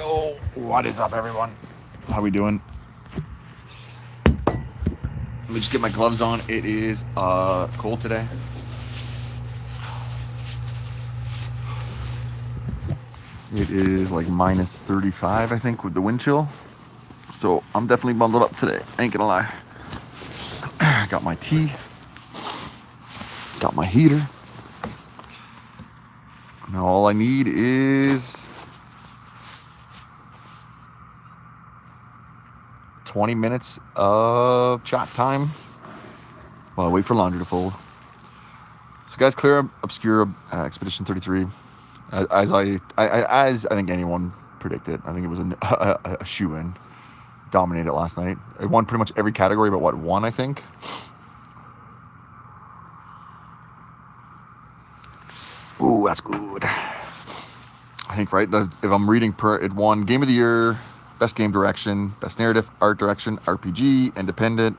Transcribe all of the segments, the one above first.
Yo, what is up, everyone? How we doing? Let me just get my gloves on. It is cold today. It is like minus 35, I think, with the wind chill. So I'm definitely bundled up today. Ain't gonna lie. Got my tea. Got my heater. Now all I need is 20 minutes of chat time while I wait for laundry to fold. So guys, Clair Obscur Expedition 33, as I think anyone predicted. I think it was a shoe-in. Dominated last night. It won pretty much every category but what, one, I think. Ooh, that's good. I think, right? If I'm reading it won Game of the Year, Best Game Direction, Best Narrative, Art Direction, RPG, Independent,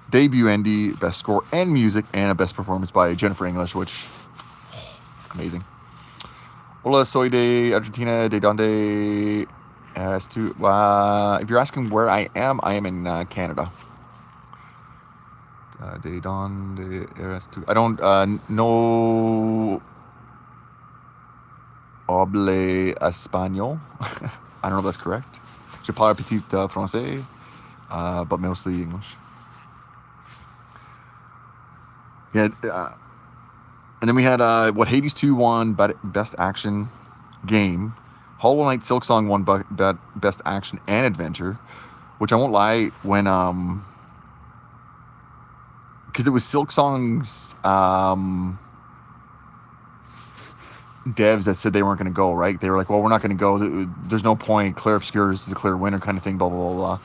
Debut Indie, Best Score and Music, and a Best Performance by Jennifer English, which, amazing. Hola, soy de Argentina, de donde eres tú? If you're asking where I am in Canada. De donde eres tú? I don't know hable español. I don't know if that's correct. Je parle petit français, but mostly English. Yeah, and then we had Hades 2 won Best Action Game. Hollow Knight Silksong won Best Action and Adventure, which I won't lie, when because it was Silksong's devs that said they weren't going to go, right? They were like, well, we're not going to go. There's no point. Clair Obscur is a clear winner kind of thing, blah, blah, blah, blah.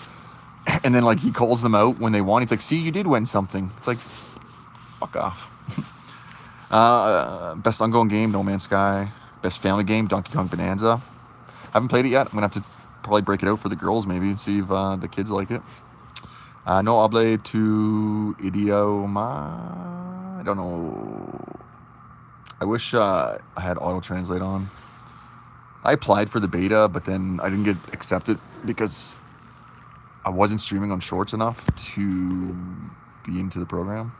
And then, like, he calls them out when they won. He's like, see, you did win something. It's like, fuck off. Best ongoing game, No Man's Sky. Best family game, Donkey Kong Bonanza. I haven't played it yet. I'm going to have to probably break it out for the girls maybe and see if the kids like it. No hable tu idioma. I don't know. I wish I had auto-translate on. I applied for the beta, but then I didn't get accepted because I wasn't streaming on Shorts enough to be into the program.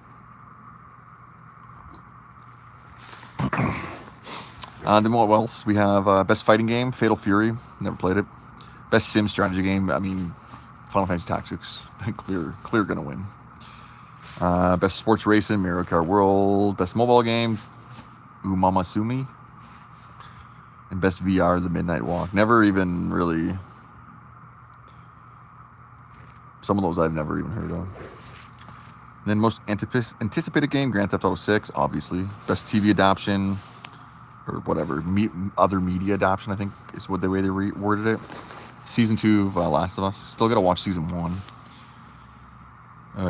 Then what else? We have Best Fighting Game, Fatal Fury. Never played it. Best Sim Strategy Game. I mean, Final Fantasy Tactics. Clear gonna win. Best Sports Racing, Mario Kart World. Best Mobile Game, Umamasumi. And Best VR, The Midnight Walk. Never even really... Some of those I've never even heard of. And then most anticipated game, Grand Theft Auto 6, obviously. Best TV adaptation, or whatever, other media adaptation, I think is what the way they worded it. Season 2 of Last of Us. Still gotta watch Season 1.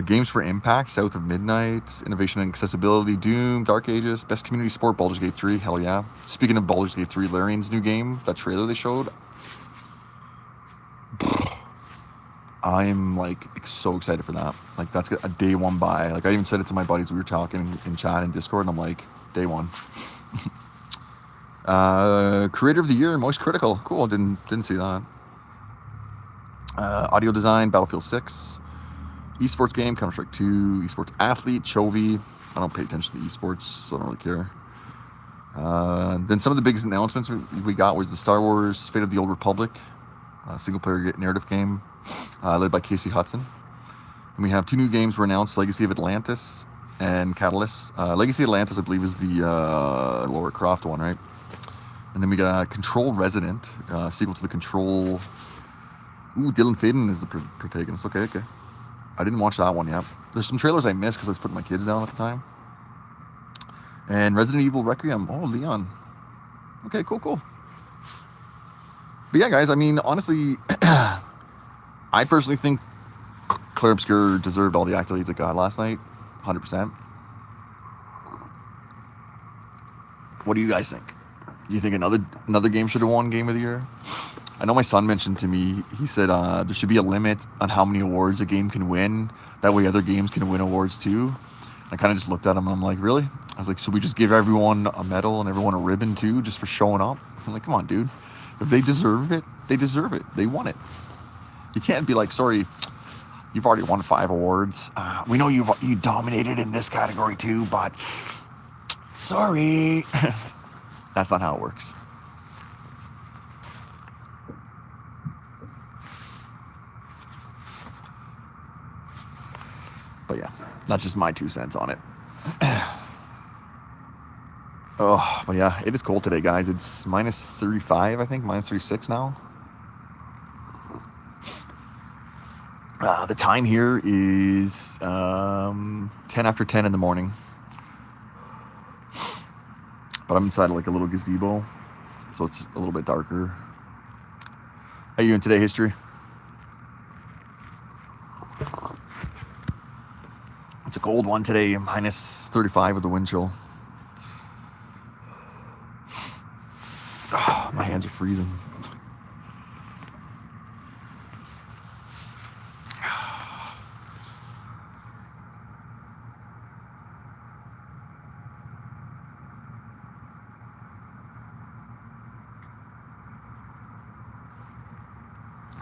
Games for Impact, South of Midnight, Innovation and Accessibility, Doom, Dark Ages, Best Community Sport, Baldur's Gate 3, hell yeah. Speaking of Baldur's Gate 3, Larian's new game, that trailer they showed, I'm like so excited for that. Like, that's a day one buy. Like, I even said it to my buddies. We were talking in chat and Discord, and I'm like, day one. Creator of the Year, Most Critical. Cool, didn't see that. Audio Design, Battlefield 6. Esports Game, Counter-Strike 2. Esports Athlete, Chovy. I don't pay attention to esports, so I don't really care. Then some of the biggest announcements we got was the Star Wars Fate of the Old Republic, single-player narrative game, led by Casey Hudson. And we have 2 new games were announced, Legacy of Atlantis and Catalyst. Legacy of Atlantis, I believe, is the Lara Croft one, right? And then we got Control Resident, sequel to the Control... Ooh, Dylan Faden is the protagonist. Okay. I didn't watch that one yet. There's some trailers I missed because I was putting my kids down at the time. And Resident Evil Requiem. Oh, Leon. Okay, cool. But yeah, guys, I mean, honestly, I personally think Clair Obscur deserved all the accolades it got last night. 100%. What do you guys think? Do you think another game should have won Game of the Year? I know my son mentioned to me, he said there should be a limit on how many awards a game can win. That way other games can win awards too. I kind of just looked at him and I'm like, really? I was like, so we just give everyone a medal and everyone a ribbon too, just for showing up? I'm like, come on, dude. If they deserve it, they deserve it. They won it. You can't be like, sorry, you've already won 5 awards. We know you dominated in this category too, but sorry. That's not how it works. But yeah, that's just my 2 cents on it. Oh, but yeah, it is cold today, guys. It's minus 35, I think, minus 36 now. The time here is 10 after 10 in the morning. But I'm inside like a little gazebo, so it's a little bit darker. How you doing today, history? It's a cold one today, minus 35 with the wind chill. Oh, my hands are freezing.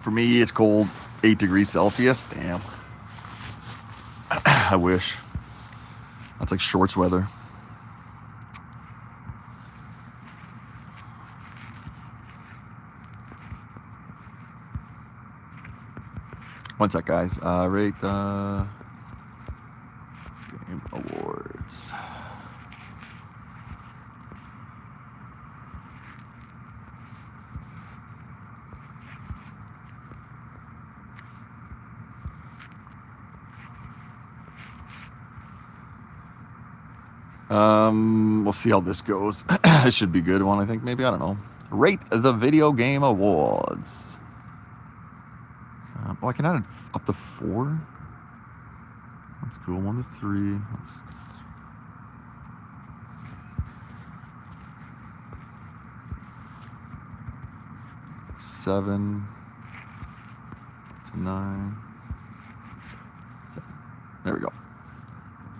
For me, it's cold, 8 degrees Celsius. Damn. I wish. That's like shorts weather. One sec, guys. Rate the game awards. We'll see how this goes. This should be a good one, I think. Maybe, I don't know. Rate the video game awards. I can add it up to 4. That's cool. 1 to 3. That's 7 to 9. 10. There we go.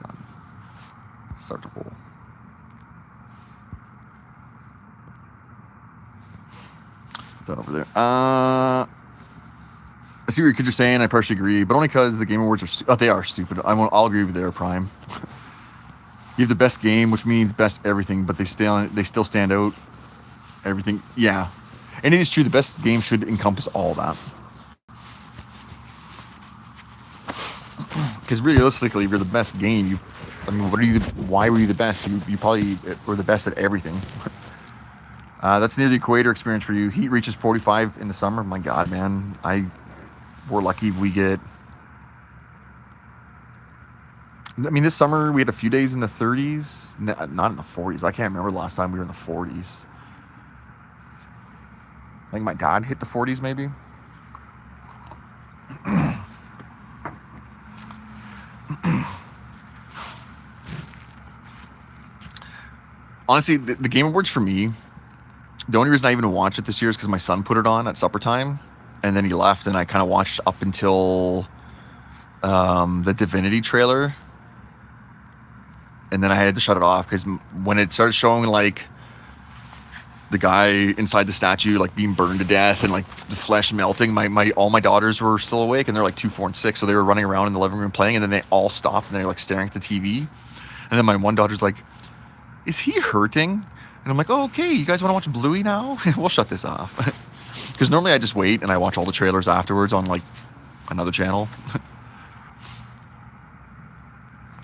Done. Start to roll. Done over there. I see what you're saying. I partially agree, but only because the Game Awards are they are stupid. I'll agree with their prime. You have the best game, which means best everything, but they still stand out. Everything, yeah, and it is true. The best game should encompass all that. Because realistically, if you're the best game, why were you the best? You probably were the best at everything. That's near the equator experience for you. Heat reaches 45 in the summer. My God, man, we're lucky if we get. I mean, this summer we had a few days in the 30s, not in the 40s. I can't remember the last time we were in the 40s. I think my dad hit the 40s, maybe. Honestly, the Game Awards for me, the only reason I even watched it this year is because my son put it on at supper time, and then he left, and I kind of watched up until the Divinity trailer, and then I had to shut it off because when it started showing like the guy inside the statue like being burned to death and like the flesh melting, all my daughters were still awake, and they're like 2, 4, and 6, so they were running around in the living room playing, and then they all stopped and they're like staring at the TV, and then my one daughter's like, "Is he hurting?" And I'm like, "Oh, okay, you guys want to watch Bluey now?" We'll shut this off. Because normally I just wait and I watch all the trailers afterwards on like another channel.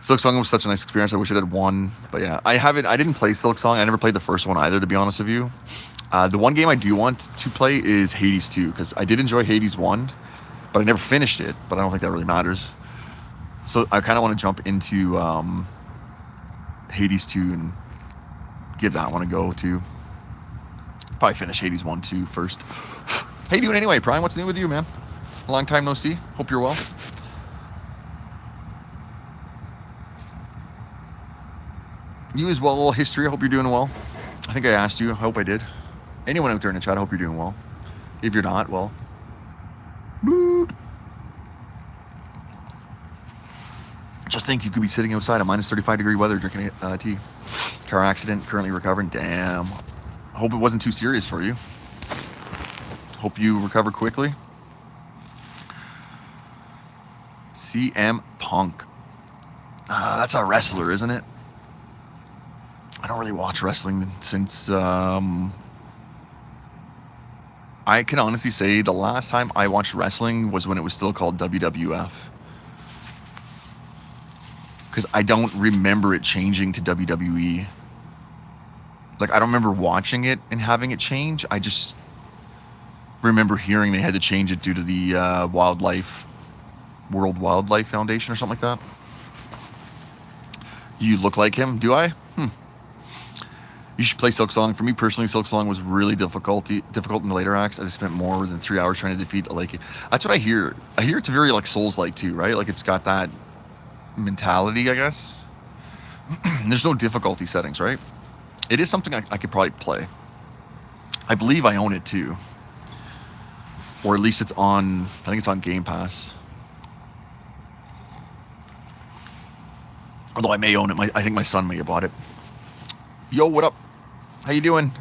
Silksong was such a nice experience. I wish it had won, but yeah, I didn't play Silksong. I never played the first one either, to be honest with you. The one game I do want to play is Hades 2, because I did enjoy Hades 1, but I never finished it. But I don't think that really matters. So I kind of want to jump into Hades 2 and give that one a go too. Probably finish Hades 1 2 first. How you doing anyway, Prime? What's new with you, man? Long time no see. Hope you're well. You as well, history. I hope you're doing well. I think I asked you. I hope I did. Anyone out there in the chat, I hope you're doing well. If you're not, well, boop. Just think you could be sitting outside at minus 35 degree weather drinking tea. Car accident, currently recovering. Damn. I hope it wasn't too serious for you. Hope you recover quickly. CM Punk. That's a wrestler, isn't it? I don't really watch wrestling since... I can honestly say the last time I watched wrestling was when it was still called WWF. Because I don't remember it changing to WWE. Like, I don't remember watching it and having it change. I just remember hearing they had to change it due to the World Wildlife Foundation or something like that. You look like him, do I? You should play Silksong. For me personally, Silksong was really difficult in the later acts. I just spent more than 3 hours trying to defeat like. That's what I hear. I hear it's very like Souls-like too, right? Like it's got that mentality, I guess. There's no difficulty settings, right? It is something I could probably play. I believe I own it too, or at least it's on. I think it's on Game Pass. Although I may own it. I think my son may have bought it. Yo, what up? How you doing?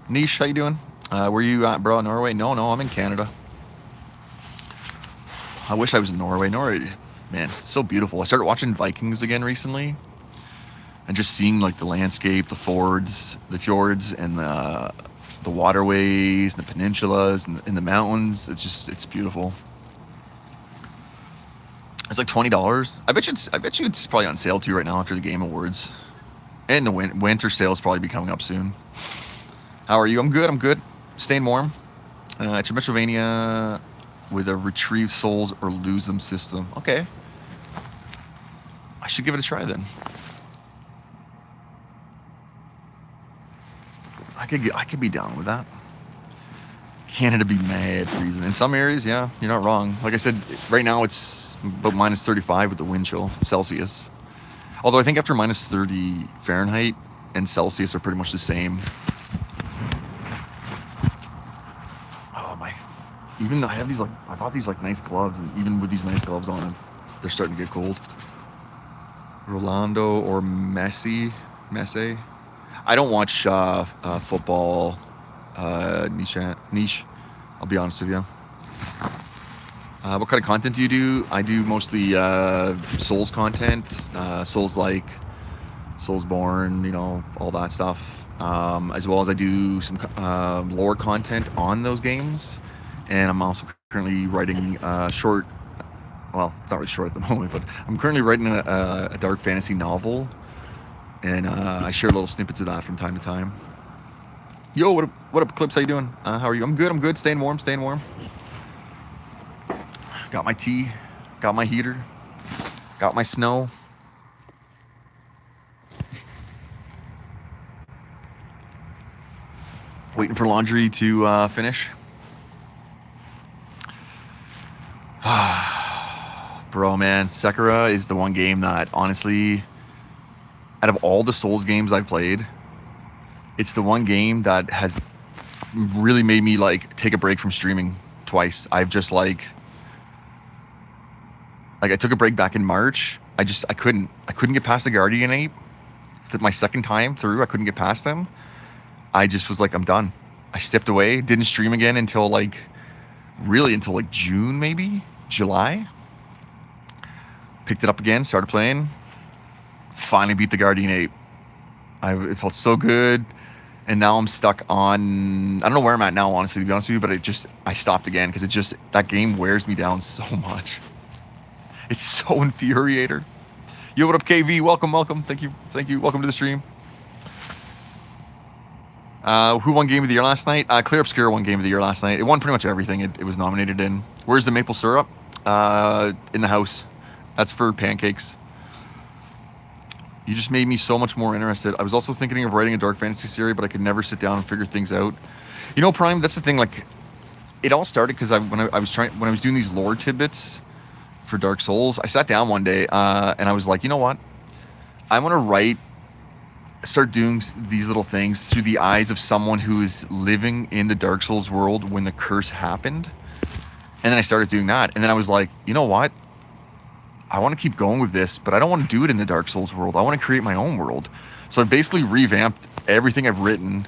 Niche, how you doing? Where you at, bro? Norway? No, I'm in Canada. I wish I was in Norway. Norway, man, it's so beautiful. I started watching Vikings again recently. And just seeing like the landscape, the fjords, and the waterways, and the peninsulas, and the mountains. It's beautiful. It's like $20. I bet you it's probably on sale too right now after the Game Awards. And the winter sale is probably be coming up soon. How are you? I'm good. Staying warm. It's a Metrovania with a retrieve souls or lose them system. Okay. I should give it a try then. I could be down with that. Canada be mad freezing. In some areas, yeah, you're not wrong. Like I said, right now it's about minus 35 with the wind chill Celsius. Although I think after minus 30 Fahrenheit and Celsius are pretty much the same. Oh my! Even I bought these like nice gloves, and even with these nice gloves on, they're starting to get cold. Rolando or Messi. I don't watch football. Niche. I'll be honest with you. What kind of content do you do? I do mostly Souls content, Souls-like, Soulsborne, all that stuff. As well as I do some lore content on those games. And I'm also currently writing short, well, it's not really short at the moment, but I'm currently writing a dark fantasy novel. And I share little snippets of that from time to time. Yo, what up, Clips? How you doing? How are you? I'm good. Staying warm. Got my tea, got my heater, got my snow. Waiting for laundry to finish. Bro, man, Sekiro is the one game that, honestly, out of all the Souls games I've played, it's the one game that has really made me, like, take a break from streaming twice. I've just, like I took a break back in March. I couldn't get past the Guardian Ape. My second time through, I couldn't get past them. I just was like, I'm done. I stepped away, didn't stream again until like June, maybe July. Picked it up again, started playing. Finally beat the Guardian Ape. It felt so good. And now I'm stuck on, I don't know where I'm at now, honestly, to be honest with you, but I stopped again because that game wears me down so much. It's so infuriating. Yo, what up, KV? Welcome. Thank you. Welcome to the stream. Who won Game of the Year last night? Clair Obscur won Game of the Year last night. It won pretty much everything it was nominated in. Where's the maple syrup? In the house. That's for pancakes. You just made me so much more interested. I was also thinking of writing a dark fantasy series, but I could never sit down and figure things out. Prime, that's the thing. Like, it all started because when I was doing these lore tidbits for Dark Souls, I sat down one day and I was like, you know what? I want to start doing these little things through the eyes of someone who is living in the Dark Souls world when the curse happened. And then I started doing that. And then I was like, you know what? I want to keep going with this, but I don't want to do it in the Dark Souls world. I want to create my own world. So I basically revamped everything I've written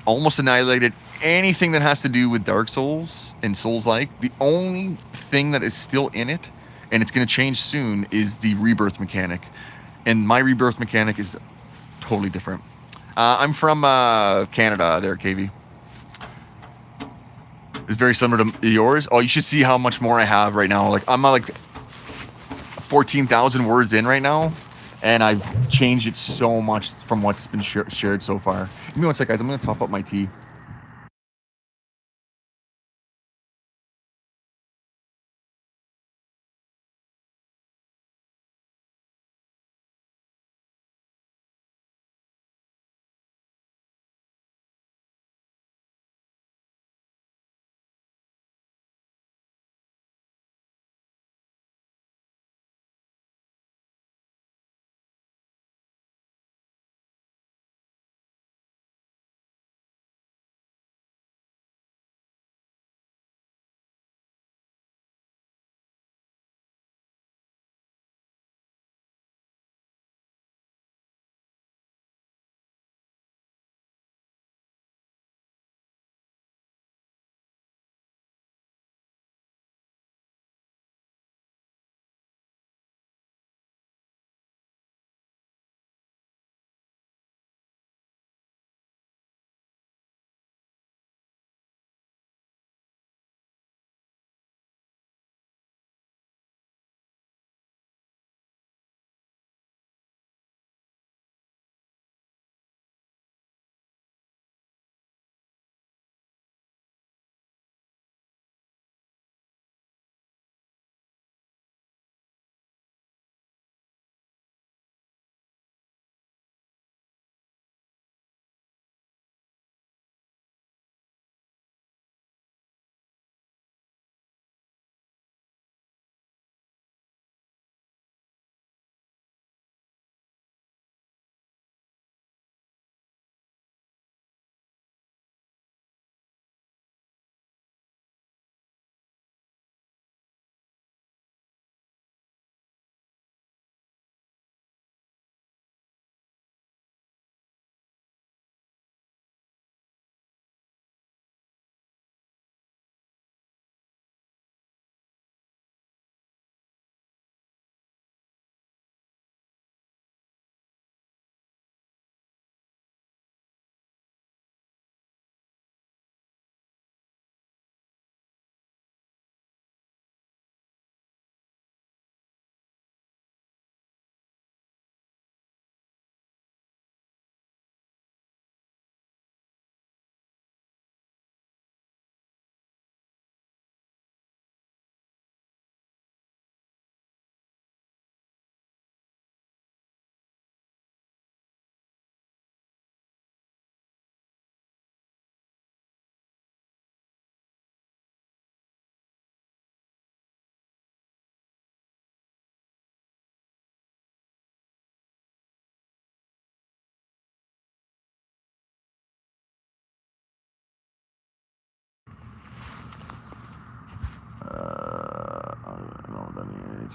almost annihilated anything that has to do with Dark Souls and Souls-like. The only thing that is still in it, and it's going to change soon, is the rebirth mechanic. And my rebirth mechanic is totally different. I'm from Canada there, KV. It's very similar to yours. Oh, you should see how much more I have right now. Like, I'm like 14,000 words in right now, and I've changed it so much from what's been shared so far. Give me one sec, guys. I'm going to top up my tea.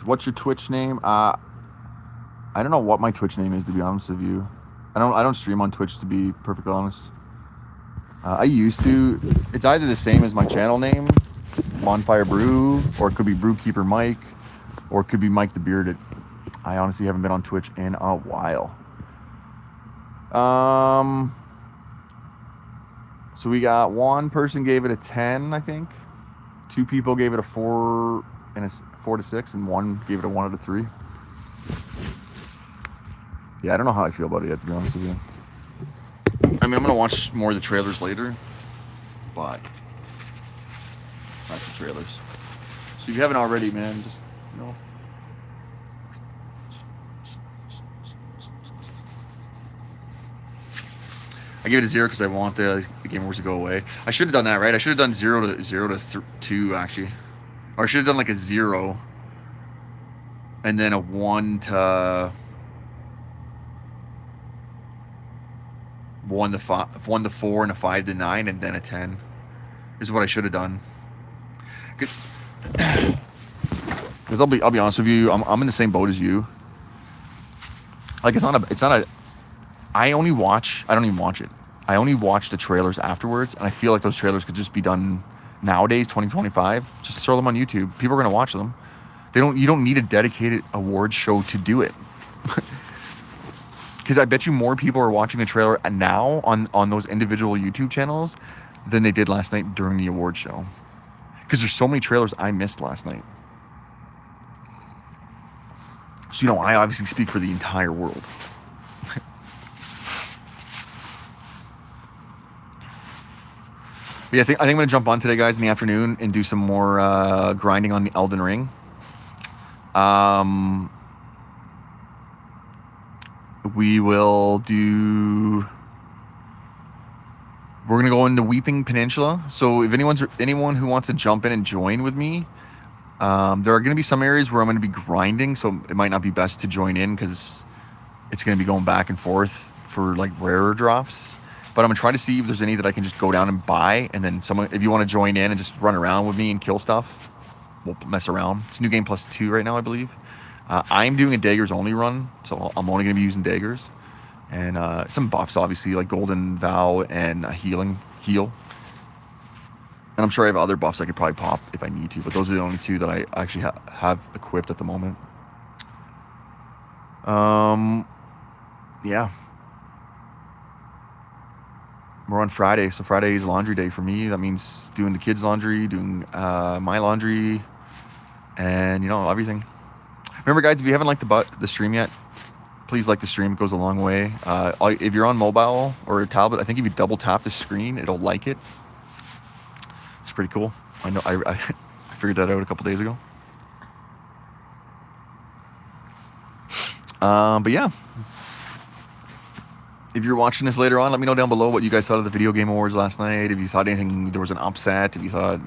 What's your Twitch name? I don't know what my Twitch name is, to be honest with you. I don't stream on Twitch, to be perfectly honest. I used to. It's either the same as my channel name, Bonfire Brew, or it could be Brewkeeper Mike, or it could be Mike the Bearded. I honestly haven't been on Twitch in a while. So we got one person gave it a 10, I think. Two people gave it a 4 and a 4 to 6, and one gave it a 1 out of 3. Yeah, I don't know how I feel about it yet, to be honest with you. I mean, I'm gonna watch more of the trailers later, but that's the trailers. So if you haven't already, man, just, you know. I gave it a 0 because I want the Game Wars to go away. I should have done that, right? I should have done 0 to 2, actually. Or I should have done like a 0 and then a 1 to 1 to 5, 1 to 4, and a 5 to 9, and then a 10 is what I should have done. Because I'll be honest with you, I'm in the same boat as you. Like, it's not a. I don't even watch it. I only watch the trailers afterwards, and I feel like those trailers could just be done nowadays, 2025. Just throw them on YouTube. People are going to watch them. You don't need a dedicated award show to do it. Because I bet you more people are watching the trailer now on those individual YouTube channels than they did last night during the award show. Because there's so many trailers I missed last night. So, I obviously speak for the entire world. Yeah, I think I'm going to jump on today, guys, in the afternoon and do some more grinding on the Elden Ring. We will do... We're going to go into Weeping Peninsula. So if anyone who wants to jump in and join with me, there are going to be some areas where I'm going to be grinding, so it might not be best to join in because it's going to be going back and forth for like rarer drops. But I'm going to try to see if there's any that I can just go down and buy, and then if you want to join in and just run around with me and kill stuff, we'll mess around. It's New Game Plus 2 right now, I believe. I'm doing a daggers only run, so I'm only going to be using daggers. And some buffs, obviously, like Golden Vow and Heal. And I'm sure I have other buffs I could probably pop if I need to, but those are the only two that I actually have equipped at the moment. Yeah. We're on Friday, so Friday is laundry day for me. That means doing the kids' laundry, doing my laundry, and, everything. Remember, guys, if you haven't liked the stream yet, please like the stream. It goes a long way. If you're on mobile or a tablet, I think if you double tap the screen, it'll like it. It's pretty cool. I know. I figured that out a couple days ago. But yeah. If you're watching this later on, let me know down below what you guys thought of the Video Game Awards last night. If you thought there was an upset, if you thought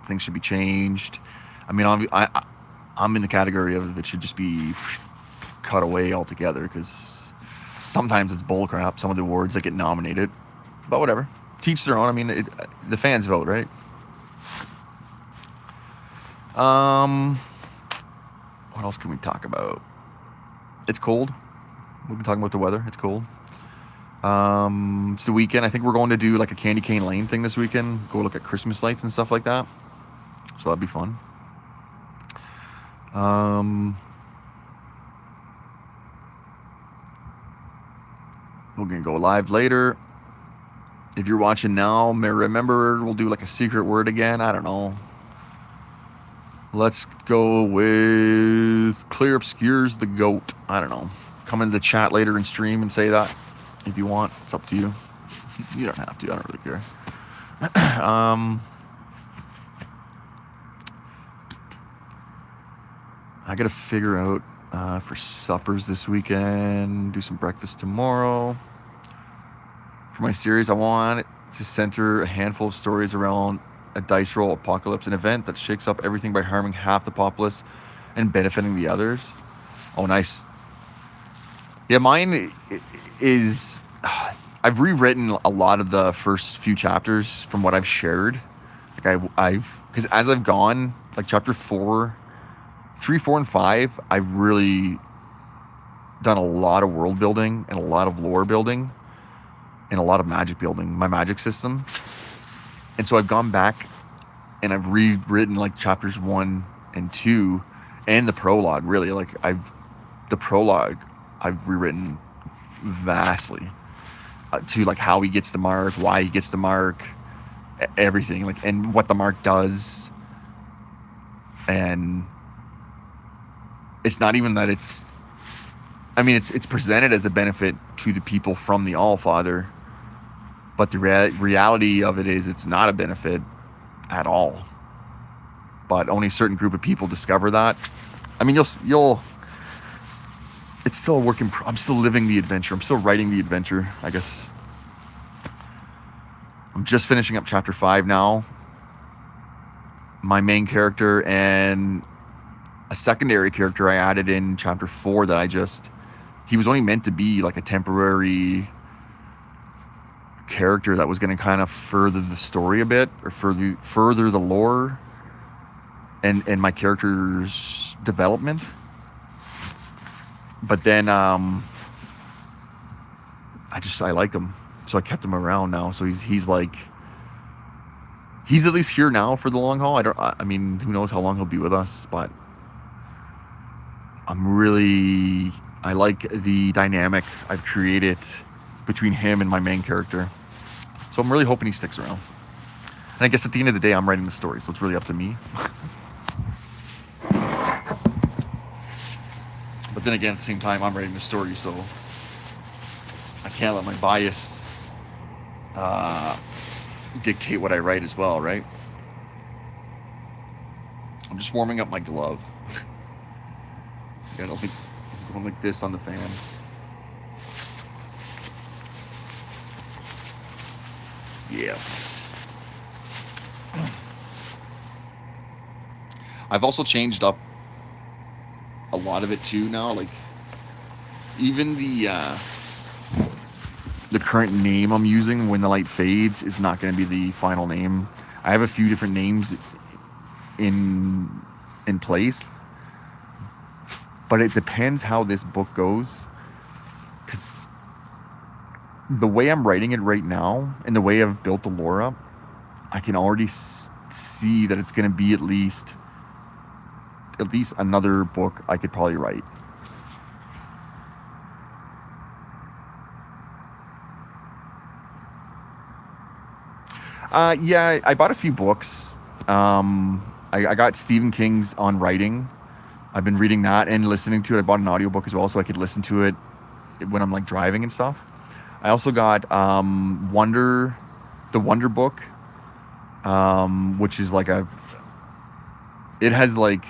things should be changed. I mean, I'm in the category of it should just be cut away altogether, because sometimes it's bullcrap, some of the awards that get nominated. But whatever. Teach their own. I mean, the fans vote, right? What else can we talk about? It's cold. We've been talking about the weather. It's cold. It's the weekend. I think we're going to do like a Candy Cane Lane thing this weekend. Go look at Christmas lights and stuff like that. So that'd be fun. We're gonna go live later. If you're watching now, remember we'll do like a secret word again. I don't know. Let's go with Clair Obscur's the GOAT. I don't know. Come into the chat later and stream and say that if you want. It's up to you. You don't have to. I don't really care. I gotta figure out for suppers this weekend. Do some breakfast tomorrow. For my series, I want it to center a handful of stories around a dice roll apocalypse, an event that shakes up everything by harming half the populace and benefiting the others. Oh, nice. Yeah, mine is... I've rewritten a lot of the first few chapters from what I've shared. Like because as I've gone, like chapter 3, 4, and 5, I've really done a lot of world building and a lot of lore building and a lot of magic building, my magic system. And so I've gone back and I've rewritten like chapters 1 and 2 and the prologue, really. Like the prologue I've rewritten vastly to like how he gets the mark, why he gets the mark, everything, like, and what the mark does. And it's not even that it's presented as a benefit to the people from the Allfather, but the reality of it is it's not a benefit at all. But only a certain group of people discover that. I mean, you'll it's still a work in I'm still living the adventure. I'm still writing the adventure, I guess. I'm just finishing up chapter 5 now. My main character and a secondary character I added in chapter 4 that he was only meant to be like a temporary character that was going to kind of further the story a bit, or further the lore and my character's development. But then I like him. so I kept him around now. So he's like, he's at least here now for the long haul. I mean, who knows how long he'll be with us, but I like the dynamic I've created between him and my main character. So I'm really hoping he sticks around. And I guess at the end of the day, I'm writing the story, so it's really up to me. But then again, at the same time, I'm writing the story, so I can't let my bias dictate what I write as well, right? I'm just warming up my glove. Got going like this on the fan. Yes. I've also changed up a lot of it too now. Like even the current name I'm using, When the Light Fades, is not going to be the final name. I have a few different names in place, but it depends how this book goes, because the way I'm writing it right now and the way I've built the lore up, I can already see that it's going to be at least another book I could probably write. Yeah, I bought a few books. I got Stephen King's On Writing. I've been reading that and listening to it. I bought an audiobook as well so I could listen to it when I'm like driving and stuff. I also got the Wonder book, which is like it has like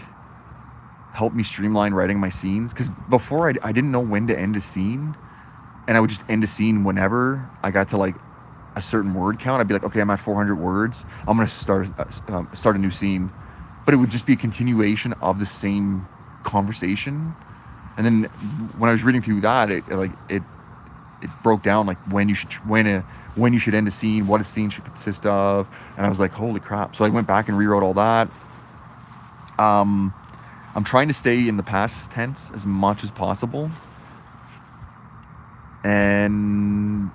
helped me streamline writing my scenes, because before I didn't know when to end a scene, and I would just end a scene whenever I got to like a certain word count. I'd be like, okay, I'm at 400 words. I'm going to start a new scene. But it would just be a continuation of the same conversation. And then when I was reading through that, it broke down like when you should end a scene, what a scene should consist of. And I was like, holy crap. So I went back and rewrote all that. I'm trying to stay in the past tense as much as possible. And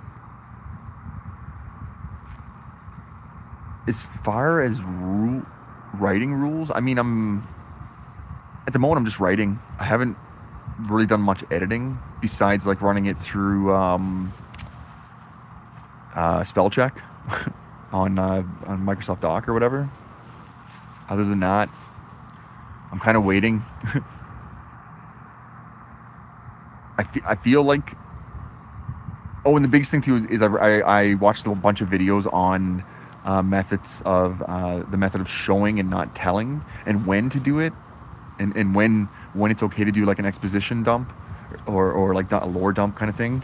as far as writing rules, I mean, at the moment I'm just writing. I haven't really done much editing besides like running it through spell check on Microsoft Doc or whatever. Other than that, I'm kind of waiting. I feel like, oh, and the biggest thing too is I watched a bunch of videos on methods of the method of showing and not telling, and when to do it, and when it's okay to do like an exposition dump or like a lore dump kind of thing.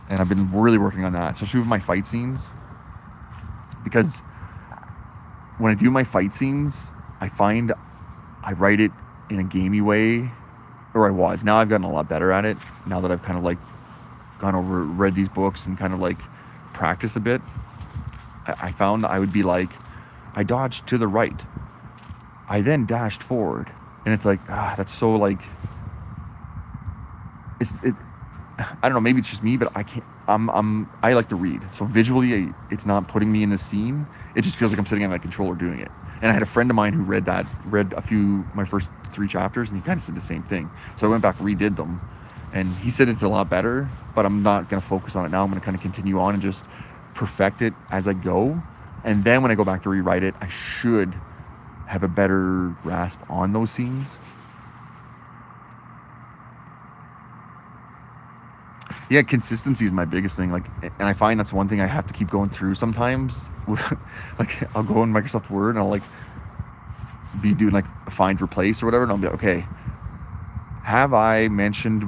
And I've been really working on that, especially with my fight scenes, because when I do my fight scenes, I find I write it in a gamey way, or I was. Now I've gotten a lot better at it, now that I've kind of like read these books and kind of like practice a bit. I found I would be like, I dodged to the right, I then dashed forward, and it's like, that's so like, I don't know, maybe it's just me, but I can't. I like to read, so visually it's not putting me in the scene. It just feels like I'm sitting on my controller doing it. And I had a friend of mine who read my first 3 chapters, and he kind of said the same thing. So I went back, redid them, and he said it's a lot better, but I'm not going to focus on it now. I'm going to kind of continue on and just perfect it as I go. And then when I go back to rewrite it, I should have a better grasp on those scenes. Yeah, consistency is my biggest thing. Like, and I find that's one thing I have to keep going through sometimes. Like, I'll go in Microsoft Word and I'll like be doing like find replace or whatever, and I'll be like, okay, have I mentioned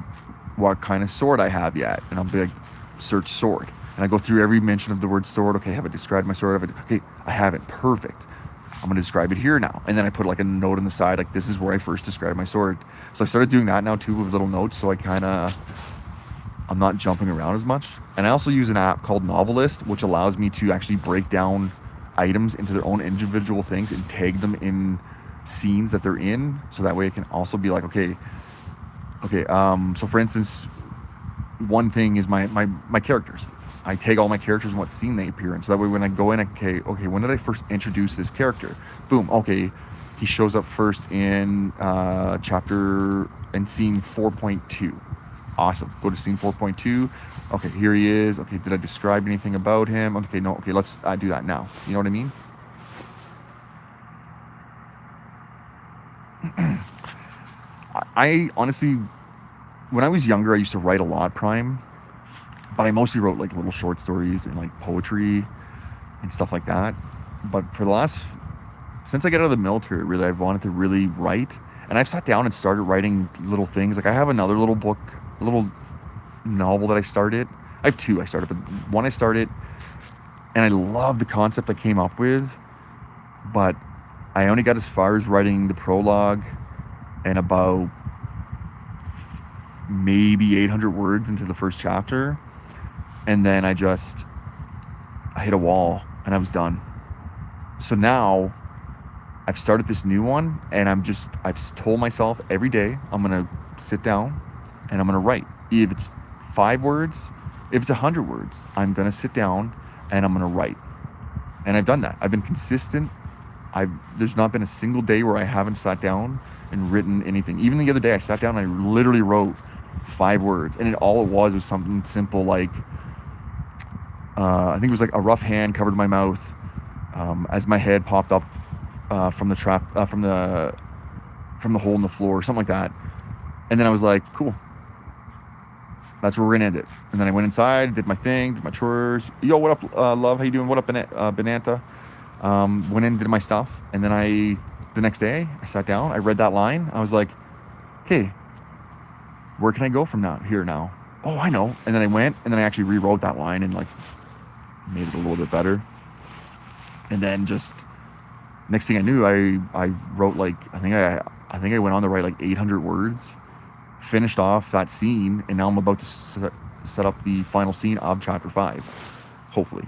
what kind of sword I have yet? And I'll be like, search sword, and I go through every mention of the word sword. Okay, have I described my sword? Okay, I haven't. Perfect. I'm going to describe it here now. And then I put like a note on the side, like, this is where I first described my sword. So I started doing that now too, with little notes, so I'm not jumping around as much. And I also use an app called Novelist, which allows me to actually break down items into their own individual things and tag them in scenes that they're in. So that way I can also be like, okay. So for instance, one thing is my characters. I tag all my characters and what scene they appear in. So that way when I go in, okay, when did I first introduce this character? Boom, okay, he shows up first in scene 4.2. Awesome. Go to scene 4.2. Okay, here he is. Okay, did I describe anything about him? Okay, no. Okay, let's do that now. You know what I mean? I honestly, when I was younger, I used to write a lot, Prime, but I mostly wrote like little short stories and like poetry and stuff like that. But for the last, since I got out of the military, really, I've wanted to really write, and I've sat down and started writing little things. Like I have another little book, a little novel that I started. I have two I started, but one I started, and I love the concept I came up with, but I only got as far as writing the prologue and about maybe 800 words into the first chapter, and then I hit a wall and I was done. So now I've started this new one, and I've told myself every day I'm gonna sit down and I'm gonna write. If it's 5 words, if it's 100 words, I'm gonna sit down and I'm gonna write. And I've done that. I've been consistent. There's not been a single day where I haven't sat down and written anything. Even the other day I sat down and I literally wrote 5 words, and all it was something simple like I think it was like a rough hand covered my mouth as my head popped up from the hole in the floor, something like that. And then I was like, cool, that's where we're gonna end it. And then I went inside, did my thing, did my chores. Yo, what up, love? How you doing? What up, Bananta? Went in, did my stuff, and then the next day I sat down, I read that line, I was like, okay, where can I go from here now? Oh, I know. And then I went and then I actually rewrote that line and like made it a little bit better. And then just next thing I knew, I wrote like I think I went on to write like 800 words, finished off that scene, and now I'm about to set up the final scene of chapter 5, hopefully.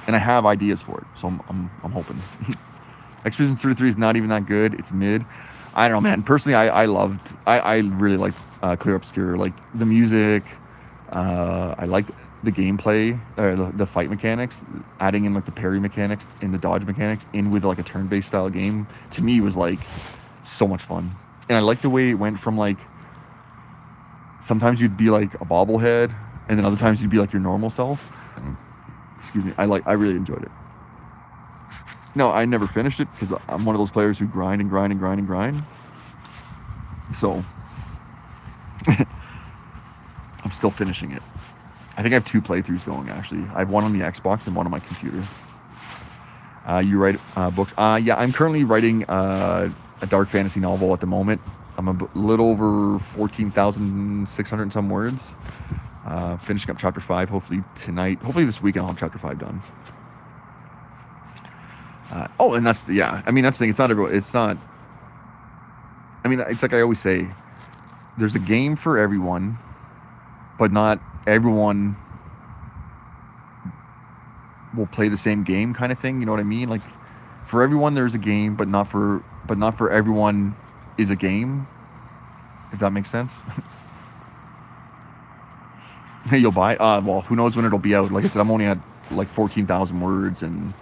And I have ideas for it, so I'm hoping. Expedition 33 is not even that good. It's mid. I don't know, man. Personally, I really liked Clair Obscur. Like the music, I liked the gameplay, the fight mechanics, adding in like the parry mechanics and the dodge mechanics in with like a turn-based style game. To me, was like so much fun. And I liked the way it went from like sometimes you'd be like a bobblehead, and then other times you'd be like your normal self. Excuse me. I really enjoyed it. No, I never finished it because I'm one of those players who grind and grind and grind and grind. So I'm still finishing it. I think I have 2 playthroughs going, actually. I have one on the Xbox and one on my computer. You write books? Yeah, I'm currently writing a dark fantasy novel at the moment. I'm a little over 14,600 and some words. Finishing up chapter 5, hopefully tonight. Hopefully this weekend I'll have chapter 5 done. And that's the thing. It's not. I mean, it's like I always say, there's a game for everyone, but not everyone will play the same game, kind of thing. You know what I mean? Like, for everyone there's a game, but not for everyone is a game. If that makes sense. Hey, you'll buy it? Well, who knows when it'll be out. Like I said, I'm only at like 14,000 words, and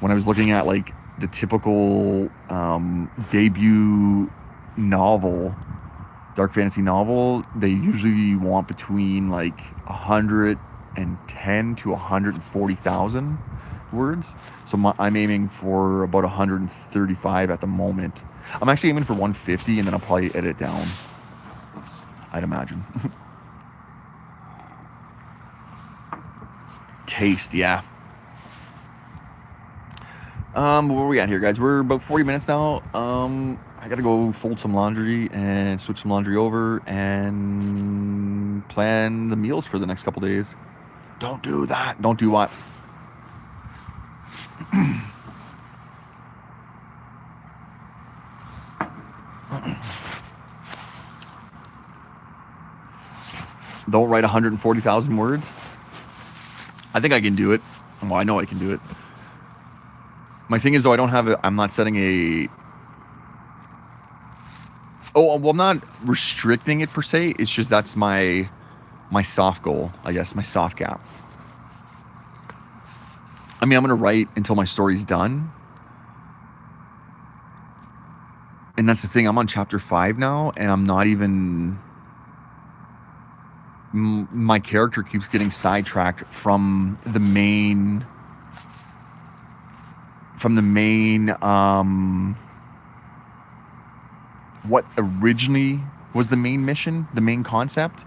when I was looking at like the typical debut novel, dark fantasy novel, they usually want between like 110 to 140,000 words. So I'm aiming for about 135 at the moment. I'm actually aiming for 150, and then I'll probably edit it down, I'd imagine. Taste, yeah. Where are we at here, guys? We're about 40 minutes now. I gotta go fold some laundry and switch some laundry over and plan the meals for the next couple days. Don't do that. Don't do what? Don't write 140,000 words. I think I can do it. Well, I know I can do it. My thing is, though, I'm not setting a... Oh, well, I'm not restricting it per se. It's just that's my soft goal, I guess, my soft cap. I mean, I'm gonna write until my story's done. And that's the thing, I'm on chapter 5 now, and I'm not even... my character keeps getting sidetracked from the main... what originally was the main mission, the main concept.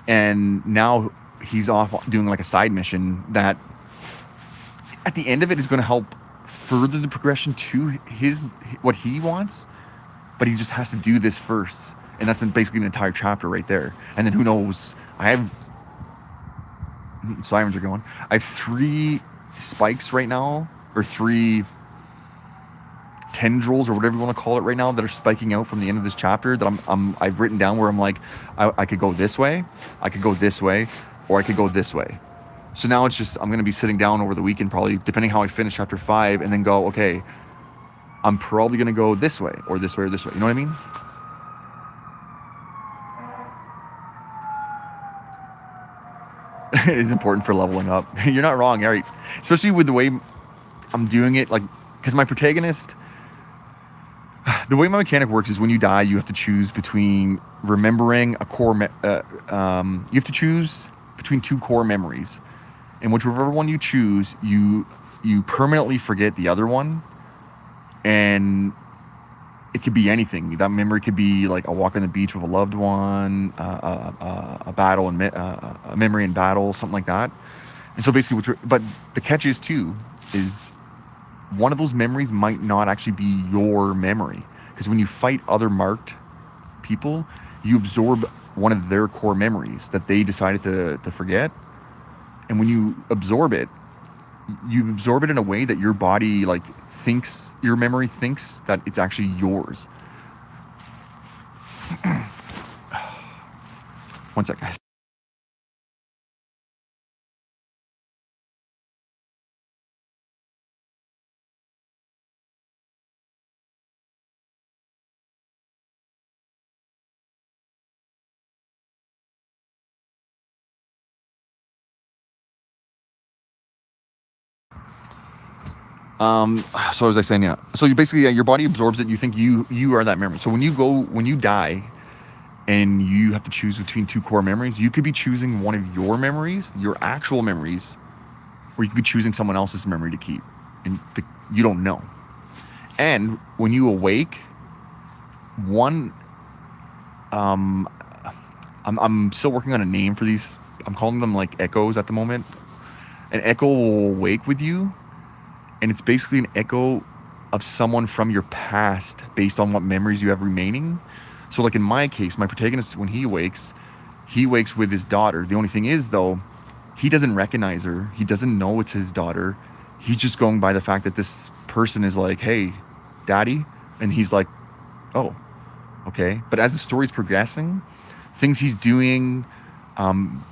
And now he's off doing like a side mission that at the end of it is going to help further the progression to what he wants, but he just has to do this first, and that's basically an entire chapter right there. And then who knows, sirens are going. I have 3 spikes right now, or 3 tendrils, or whatever you want to call it right now, that are spiking out from the end of this chapter that I've written down, where I'm like, I could go this way, I could go this way, or I could go this way. So now it's just, I'm going to be sitting down over the weekend, probably, depending how I finish chapter 5, and then go, okay, I'm probably going to go this way, or this way, or this way. You know what I mean? It is important for leveling up. You're not wrong, Eric. Especially with the way I'm doing it, like, because my protagonist, the way my mechanic works is when you die, you have to choose between remembering a core, you have to choose between 2 core memories. And whichever one you choose, you permanently forget the other one. And it could be anything. That memory could be like a walk on the beach with a loved one, a battle, and a memory in battle, something like that. And so basically, but the catch is too, is one of those memories might not actually be your memory. Because when you fight other marked people, you absorb one of their core memories that they decided to forget. And when you absorb it in a way that your body like thinks, your memory thinks that it's actually yours. One sec, guys. So as I was saying, yeah. So you basically, your body absorbs it. You think you are that memory. So when you die, and you have to choose between 2 core memories, you could be choosing one of your memories, your actual memories, or you could be choosing someone else's memory to keep, and you don't know. And when you awake, I'm still working on a name for these. I'm calling them like echoes at the moment. An echo will wake with you, and it's basically an echo of someone from your past based on what memories you have remaining. So like in my case, my protagonist, when he wakes with his daughter. The only thing is, though, he doesn't recognize her. He doesn't know it's his daughter. He's just going by the fact that this person is like, hey, daddy. And he's like, oh, okay. But as the story's progressing, things he's doing,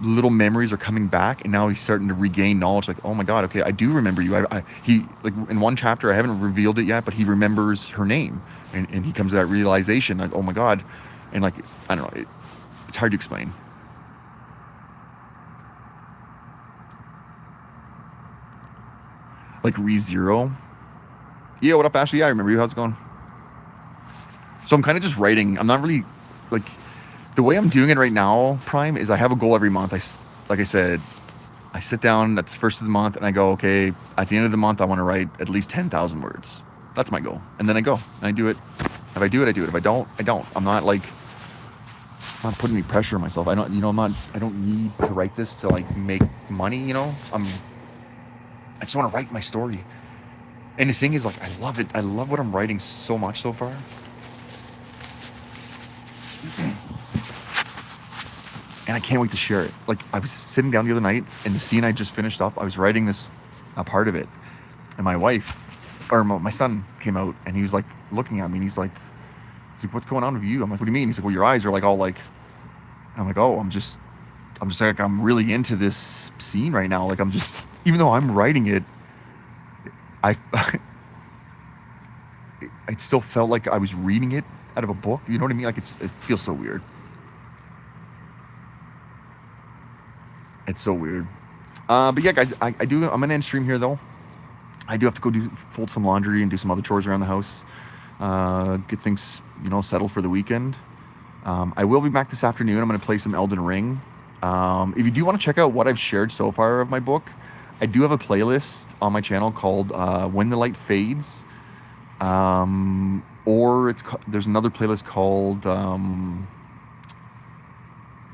little memories are coming back, and now he's starting to regain knowledge. Like, oh my God, okay, I do remember you. He like in one chapter, I haven't revealed it yet, but he remembers her name, and he comes to that realization, like, oh my God, and like, I don't know, it's hard to explain. Like ReZero. Yeah, what up, Ashley? Yeah, I remember you. How's it going? So I'm kind of just writing. I'm not really like. The way I'm doing it right now, Prime, is I have a goal every month. Like I said, I sit down at the first of the month and I go, okay, at the end of the month, I want to write at least 10,000 words. That's my goal. And then I go and I do it. If I do it, I do it. If I don't, I don't. I'm not putting any pressure on myself. I don't need to write this to like make money, I just want to write my story. And the thing is, like, I love it. I love what I'm writing so much so far. And I can't wait to share it. Like, I was sitting down the other night, and the scene I just finished up, I was writing a part of it. And my wife, or my son came out, and he was like looking at me, and he's like, what's going on with you? I'm like, what do you mean? He's like, well, your eyes are like all like, I'm like, oh, I'm just like, I'm really into this scene right now. Like, I'm just, even though I'm writing it, it still felt like I was reading it out of a book. You know what I mean? Like, it feels so weird. It's so weird. But yeah, guys, I'm gonna end stream here though. I do have to go fold some laundry and do some other chores around the house. Get things, settled for the weekend. I will be back this afternoon. I'm gonna play some Elden Ring. If you do want to check out what I've shared so far of my book, I do have a playlist on my channel called When the Light Fades. Or there's another playlist called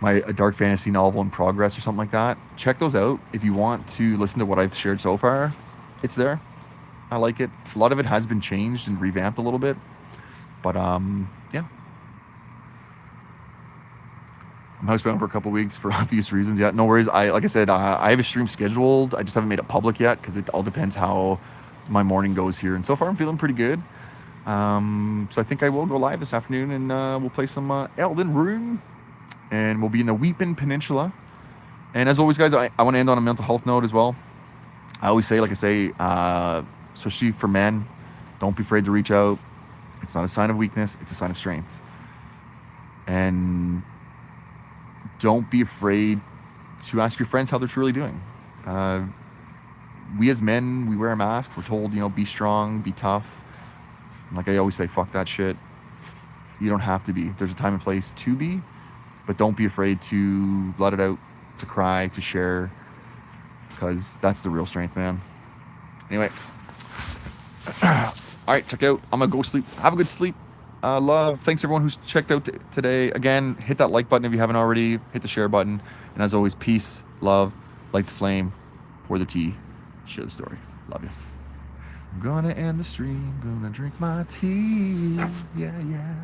a dark fantasy novel in progress or something like that. Check those out if you want to listen to what I've shared so far. It's there. I like it. A lot of it has been changed and revamped a little bit, but yeah. I'm housebound for a couple weeks for obvious reasons. Yeah, no worries. Like I said, I have a stream scheduled. I just haven't made it public yet because it all depends how my morning goes here. And so far, I'm feeling pretty good. So I think I will go live this afternoon and we'll play some Elden Ring. And we'll be in the Weeping Peninsula. And as always, guys, I want to end on a mental health note as well. I always say, especially for men, don't be afraid to reach out. It's not a sign of weakness. It's a sign of strength. And don't be afraid to ask your friends how they're truly doing. We as men, we wear a mask. We're told, be strong, be tough. Like I always say, fuck that shit. You don't have to be. There's a time and place to be. But don't be afraid to let it out, to cry, to share, because that's the real strength, man. Anyway. All right, check out. I'm going to go sleep. Have a good sleep. Love. Thanks, everyone who's checked out today. Again, hit that like button if you haven't already. Hit the share button. And as always, peace, love, light the flame, pour the tea, share the story. Love you. I'm going to end the stream. Going to drink my tea. Yeah, yeah.